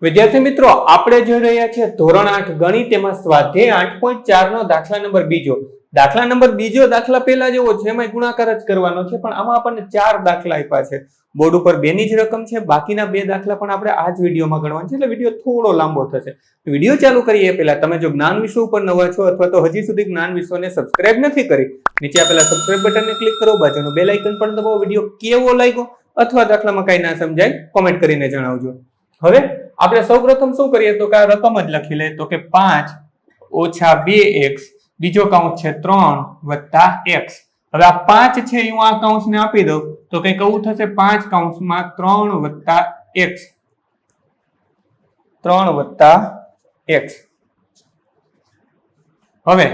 વિદ્યાર્થી મિત્રો, આપણે જોઈ રહ્યા છીએ ધોરણ 8 ગણિત, એમાં સ્વાધ્યાય 8.4 નો દાખલા નંબર બીજો. દાખલા નંબર બીજો દાખલા પહેલા જેવો છે, એમાં ગુણાકાર જ કરવાનો છે, પણ આમાં આપણને 4 દાખલા આપ્યા છે. બોર્ડ ઉપર 2 ની જ રકમ છે. બાકીના 2 દાખલા પણ આપણે આ જ વિડીયોમાં ગણવાના છે, એટલે વિડીયો થોડો લાંબો થશે. વિડીયો ચાલુ કરીએ પહેલા તમે જો જ્ઞાન વિશ્વ ઉપર નવા છો અથવા તો હજી સુધી જ્ઞાન વિશ્વને સબસ્ક્રાઇબ નથી કરી, નીચે આપેલા સબસ્ક્રાઇબ બટનને ક્લિક કરો, બાજુનું બેલ આઇકન પણ દબાવો. વિડીયો કેવો લાગ્યો અથવા દાખલામાં કઈ ના સમજાય કોમેન્ટ કરીને જણાવજો. હવે આપણે સૌપ્રથમ શું કરીએ તો કે આ રકમ જ લખી લે, તો કે 5 ઓછા 2x, બીજો કૌંસ છે 3 x. હવે આ 5 છે હું આ કૌંસને આપી દઉં તો કઈ કેવું થશે? 5 કૌંસમાં 3 x, 3 x. હવે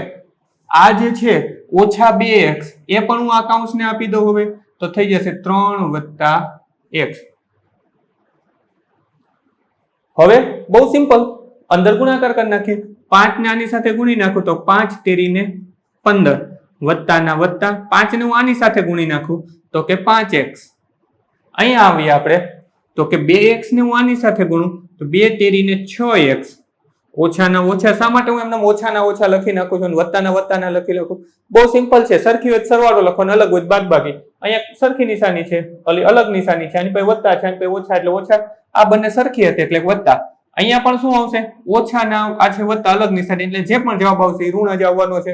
આ જે છે ઓછા 2x એ પણ હું આ કૌંસને આપી દઉં. હવે તો થઈ જશે 3 x. હવે બહુ સિમ્પલ, અંદર ગુણાકાર કરી નાખીએ. 5 ને આની સાથે ગુણી નાખું તો 5 તેરી 15, વત્તા ના વત્તા 5 ને હું આની સાથે ગુણી નાખું તો કે 5x. અહીંયા આવીએ આપણે તો કે 2x ને હું આની સાથે ગુણું તો 2 તેરી 6x. ઓછા ના ઓછા શા માટે હું એમને ઓછા ના ઓછા લખી નાખું છું, વત્તા ના લખી નાખું? બહુ સિમ્પલ છે. સરખી હોય સરવાળો લખવાનો, અલગ હોય બાદબાકી. અહીંયા સરખી નિશાની છે, અલગ નિશાની છે, આની પાસે વત્તા છે, આની પાસે ઓછા એટલે ઓછા. આ બંને સરખી હતી એટલે વત્તા. અહીંયા પણ શું આવશે? ઓછા ના આ છે વત્તા, અલગ નિશાની, એટલે જે પણ જવાબ આવશે એ ઋણ જ આવવાનો છે.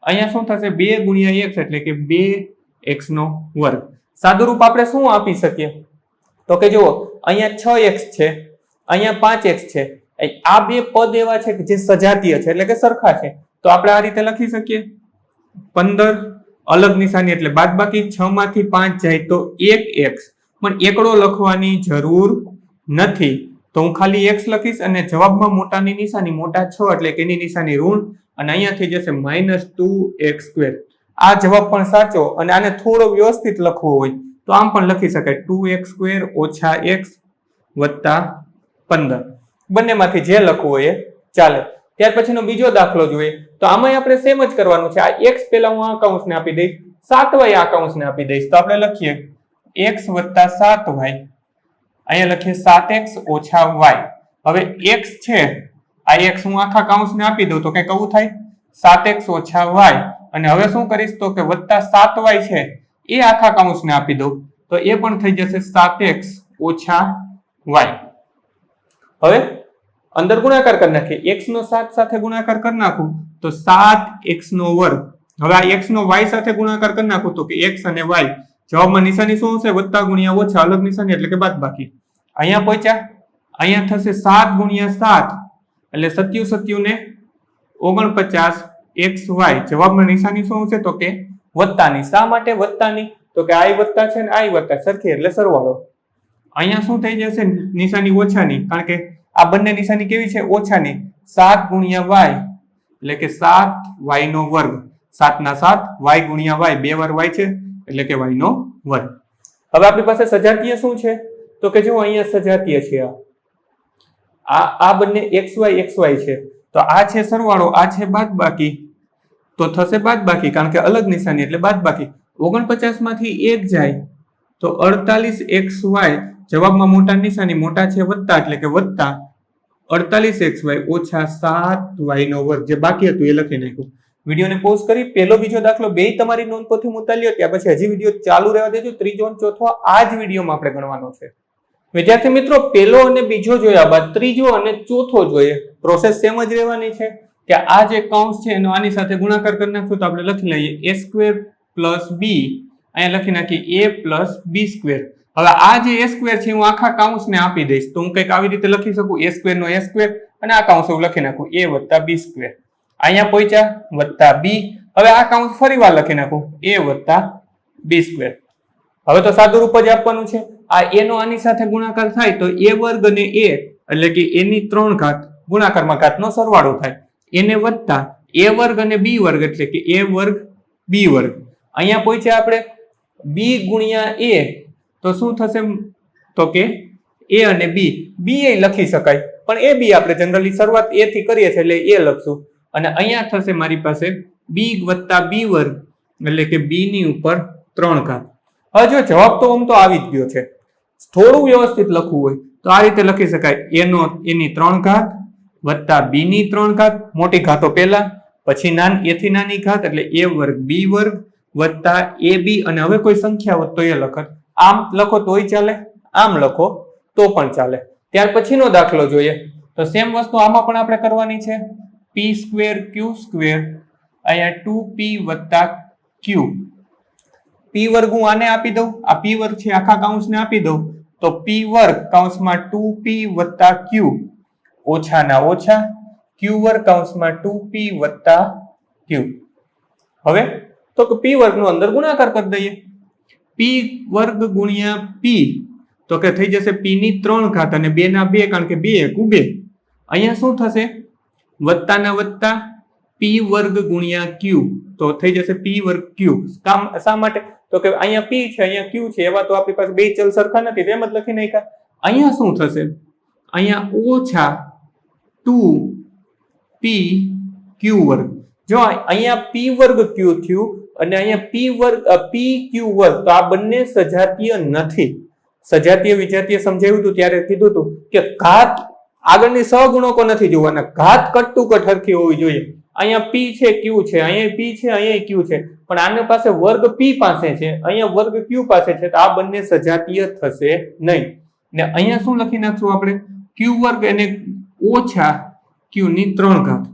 અહીંયા શું થશે? 2 ગુણ્યા x એટલે કે 2x નો વર્ગ. સાદું રૂપ આપણે શું આપી શકીએ તો કે જુઓ, અહીંયા 6x છે, અહીંયા 5x છે. આ બે પદ એવા છે કે જે સજાતીય છે એટલે કે સરખા છે, તો આપણે આ રીતે લખી શકીએ. 15 અલગ નિશાની એટલે બાદબાકી, 6 માંથી 5 જાય તો 1x, પણ એકડો લખવાની જરૂર નથી, તો હું ખાલી x લખીશ અને જવાબમાં મોટાની નિશાની મોટા 6 એટલે કે એની નિશાની ઋણ, અને અહીંયા થઈ જશે -2x². આ જવાબ પણ સાચો, અને આને થોડો વ્યવસ્થિત લખવો હોય તો આમ પણ લખી શકાય, 2x² ઓછા x વત્તા 15. બંનેમાંથી જે લખવું હોય એ ચાલે. ત્યાર પછીનો બીજો દાખલો જોઈએ તો આમાં આપણે સેમ જ કરવાનું છે. આ x પહેલા હું આ કૌંસને આપી દઈશ, 7y આ કૌંસને આપી દઈશ, તો આપણે લખીએ x વત્તા 7y. અહીંયા લખીએ 7x ઓછા y. હવે x છે, આ x હું આખા કૌંસને આપી દઉં તો કઈ કેવું થાય? 7x ઓછા y. અને હવે શું કરીશ તો કે વત્તા 7y છે એ આખા કૌંસને આપી દઉં તો એ પણ થઈ જશે 7x ઓછા y. હવે અંદર ગુણાકાર કરી નાખીએ. x નો 7 સાથે ગુણાકાર કરી નાખું તો 7x નો વર્ગ. હવે આ x નો y સાથે ગુણાકાર કરી નાખું તો કે x અને y. જવાબમાં નિશાની શું હશે? વત્તા ગુણ્યા ઓછા, અલગ નિશાની એટલે કે બાદબાકી. અહીંયા પહોંચ્યા, અહીંયા થશે 7 ગુણ્યા 7 એટલે 77 ને 49 xy. જવાબમાં નિશાની શું હશે તો કે વત્તાની. શા માટે વત્તાની? તો કે i વત્તા છે ને i વત્તા સરખી એટલે સરવાળો. અહીંયા શું થઈ જશે? નિશાની ઓછાની, કારણ કે આ બંને નિશાની કેવી છે? ઓછાની. 7 ગુણ્યા y એટલે કે 7y નો વર્ગ. 7 ના 7 y ગુણ્યા y, 2 વાર y છે એટલે કે y નો વર્ગ. હવે આપણી પાસે સજાતીય શું છે તો કે જો અહીંયા સજાતીય છે, આ બંને xy છે, તો આ છે સરવાળો, આ છે બાદબાકી, તો થશે બાદબાકી, કારણ કે અલગ નિશાની એટલે બાદબાકી. 49 માંથી 1 જાય તો 48xy. જવાબમાં મોટા નિશાની મોટા છે વત્તા એટલે કે વત્તા 48xy ઓછા 7y નો વર્ગ. જે બાકી હતું એ લખી નાખ્યું. વિડીયોને પોઝ કરી પહેલો બીજો દાખલો બે તમારી નોંધપોથી ઉતારી લ્યો, ત્યાર પછી હજી વિડીયો ચાલુ રહેવા દેજો. ત્રીજો અને ચોથો આ જ વિડીયોમાં આપણે ગણવાનો છે. વિદ્યાર્થી મિત્રો, પહેલો અને બીજો જોયા બાદ ત્રીજો અને ચોથો જોઈએ. પ્રોસેસ સેમ જ રહેવાની છે કે આ જે કૌંસ છે એનો આની સાથે ગુણાકાર કરી નાખશું તો આપણે લખી લઈએ a² + b. અહીંયા લખી નાખીએ a + b². હવે આ જે a² છે હું આખા કૌંસને આપી દઈશ તો હું કંઈક આવી રીતે લખી શકું, a² નો a² અને આ કૌંસ હું લખી નાખું a વત્તા b². અહીંયા પહોંચ્યા વત્તા b. હવે આ કૌંસ ફરીવાર લખી નાખું a વત્તા b². હવે તો સાદું રૂપ જ આપવાનું છે. આ a નો આની સાથે ગુણાકાર થાય તો a વર્ગ અને a એટલે કે a ની 3 ઘાત, ગુણાકારમાં ઘાતનો સરવાળો થાય, એને વત્તા a વર્ગ અને b વર્ગ એટલે કે a વર્ગ b વર્ગ. અહીંયા પહોંચ્યા આપણે b ગુણ્યા a તો શું થશે તો કે a અને b. b એ લખી શકાય પણ a b આપણે જનરલી શરૂઆત a થી કરીએ છીએ એટલે a લખશું. અને અહીંયા થશે મારી પાસે b વત્તા b વર્ગ એટલે કે b ની ઉપર 3 ઘાત. હવે જો જવાબ તો આમ તો આવી જ ગયો છે, થોડું વ્યવસ્થિત લખવું હોય તો આ રીતે લખી શકાય, એની 3 ઘાત વત્તા b ની 3 ઘાત, મોટી ઘાતો પહેલા, પછી a થી નાની ઘાત એટલે a વર્ગ b વર્ગ વત્તા ab, અને હવે કોઈ સંખ્યા હોત તો એ લખત. આમ લખો તોય ચાલે, આમ લખો તો પણ ચાલે. ત્યાર પછીનો દાખલો જોઈએ તો સેમ વસ્તુ આમાં પણ આપણે કરવાની છે. p સ્ક્વેર q સ્ક્વેર અહીંયા 2p વત્તા q. p વર્ગ હું આને આપી દઉં, આ p વર્ગ છે આખા કૌંસને આપી દઉં તો p વર્ગ કૌંસમાં 2p વત્તા q ઓછા ના ઓછા q વર્ગ કૌંસમાં 2p વત્તા q. હવે તો કે p વર્ગ નો અંદર ગુણાકાર કરી દઈએ. p વર્ગ ગુણ્યા p તો કે થઈ જશે p ની 3 ઘાત અને 2 ના 2 કારણ કે 2 એકુ 2. અહીંયા શું થશે? વત્તા ના વત્તા p વર્ગ ગુણ્યા q તો થઈ જશે p વર્ગ q. શા માટે? તો કે અહીંયા p છે અહીંયા q છે, એવા તો આપણી પાસે બે ચલ સરખા નથી, તેમ જ લખી નાખ્યા. અહીંયા શું થશે? અહીંયા ઓછા 2p q વર્ગ. જો અહીંયા p વર્ગ q થયું અને અહીંયા p વર્ગ p q વર્ગ, તો આ બંને સજાતીય નથી. સજાતીય વિજાતીય સમજાવ્યું હતું ત્યારે કીધું હતું કે ઘાત આગળની સહગુણકો નથી જોવાના, ઘાત કટ ટુ કટ હરખી હોવી જોઈએ. અહીંયા p છે q છે, અહીંયા p છે અહીંયા q છે, પણ આની પાસે વર્ગ p પાસે છે, અહીંયા વર્ગ q પાસે છે, તો આ બંને સજાતીય થશે નહીં. ને અહીંયા શું લખી નાખશું આપણે? q વર્ગ અને ઓછા q ની 3 ઘાત.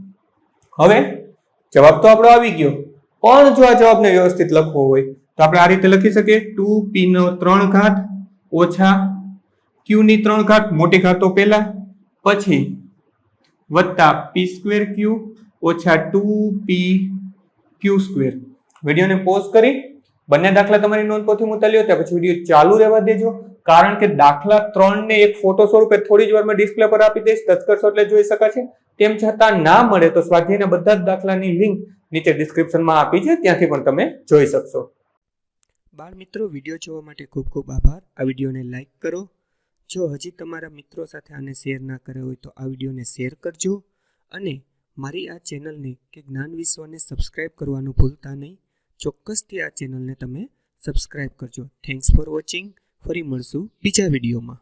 હવે જવાબ તો આપણો આવી ગયો, પણ જો આ જવાબને વ્યવસ્થિત લખવો હોય તો આપણે આ રીતે લખી શકીએ 2p નો 3 ઘાત ઓછા q ની 3 ઘાત, મોટી ઘાતો પહેલા, પછી વત્તા p સ્ક્વેર q ઓછા 2p q સ્ક્વેર. વિડીયોને પોઝ કરી બંને દાખલા તમારી નોંધપોથી મુતાલ્યો, ત્યાર પછી વિડીયો ચાલુ રહેવા દેજો, કારણ કે દાખલા 3 ને એક ફોટો સ્વરૂપે થોડી જ વારમાં ડિસ્પ્લે પર આપી દઈશ, ટચ કરશો એટલે જોઈ શકાશે. તેમ છતાં ના મળે તો સ્વાધ્યાયના બધા જ દાખલાની લિંક નીચે ડિસ્ક્રિપ્શનમાં આપી છે, ત્યાંથી પણ તમે જોઈ શકશો. બાળ મિત્રો, વિડીયો જોવા માટે ખૂબ ખૂબ આભાર. આ વિડીયોને લાઈક કરો. જો હજી તમારા મિત્રો સાથે આને શેર ના કર્યો હોય તો આ વિડીયોને શેર કરજો, અને મારી આ ચેનલને કે જ્ઞાન વિશ્વને સબસ્ક્રાઇબ કરવાનું ભૂલતા નહીં. ચોક્કસથી આ ચેનલને તમે સબસ્ક્રાઇબ કરજો. Thanks for watching. ફરી મળશું બીજા વિડીયોમાં.